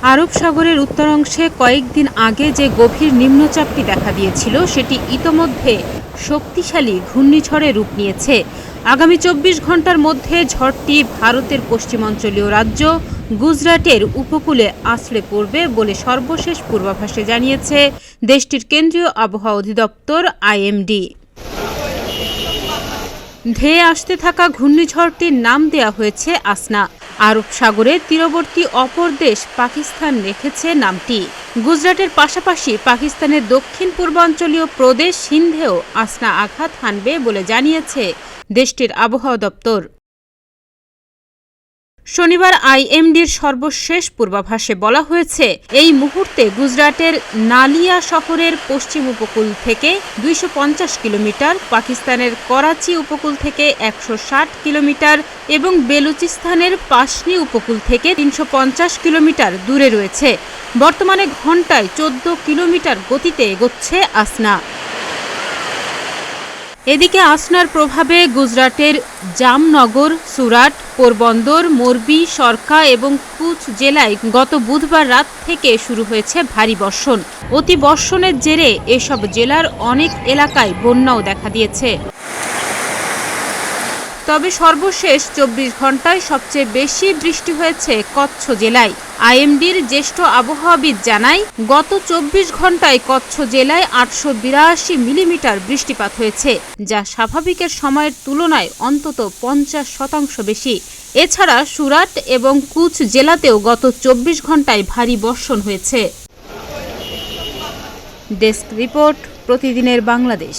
আরব সাগরের উত্তরাংশে কয়েকদিন আগে যে গভীর নিম্নচাপটি দেখা দিয়েছিল সেটি ইতোমধ্যে শক্তিশালী ঘূর্ণিঝড়ে রূপ নিয়েছে। আগামী ২৪ ঘন্টার মধ্যে ঝড়টি ভারতের পশ্চিমাঞ্চলীয় রাজ্য গুজরাটের উপকূলে আছড়ে পড়বে বলে সর্বশেষ পূর্বাভাসে জানিয়েছে দেশটির কেন্দ্রীয় আবহাওয়া অধিদপ্তর IMD। ধেয়ে আসতে থাকা ঘূর্ণিঝড়টির নাম দেয়া হয়েছে আসনা। আরব সাগরের তীরবর্তী অপর দেশ পাকিস্তান রেখেছে নামটি। গুজরাটের পাশাপাশি পাকিস্তানের দক্ষিণ পূর্বাঞ্চলীয় প্রদেশ সিন্ধেও আসনা আঘাত হানবে বলে জানিয়েছে দেশটির আবহাওয়া দপ্তর। শনিবার IMDর সর্বশেষ পূর্বাভাসে বলা হয়েছে, এই মুহূর্তে গুজরাটের নালিয়া শহরের পশ্চিম উপকূল থেকে ২৫০ কিলোমিটার, পাকিস্তানের করাচি উপকূল থেকে ১৬০ কিলোমিটার এবং বেলুচিস্তানের পাশনি উপকূল থেকে ৩৫০ কিলোমিটার দূরে রয়েছে। বর্তমানে ঘন্টায় ১৪ কিলোমিটার গতিতে এগোচ্ছে আসনা। এদিকে আসনার প্রভাবে গুজরাটের জামনগর, সুরাট, পোরবন্দর, মোরবি, সরকা এবং কুচ জেলায় গত বুধবার রাত থেকে শুরু হয়েছে ভারী বর্ষণ। অতি বর্ষণের জেরে এসব জেলার অনেক এলাকায় বন্যাও দেখা দিয়েছে। তবে সর্বশেষ ২৪ ঘন্টায় সবচেয়ে বেশি বৃষ্টি হয়েছে কচ্ছ জেলায়। IMDর জ্যেষ্ঠ আবহাওয়াবিদ জানায়, গত ২৪ ঘন্টায় কচ্ছ জেলায় ৮৮২ মিলিমিটার বৃষ্টিপাত হয়েছে, যা স্বাভাবিকের সময়ের তুলনায় অন্তত ৫০% বেশি। এছাড়া সুরাট এবং কুচ জেলাতেও গত ২৪ ঘন্টায় ভারী বর্ষণ হয়েছে। ডেস্ক রিপোর্ট, প্রতিদিনের বাংলাদেশ।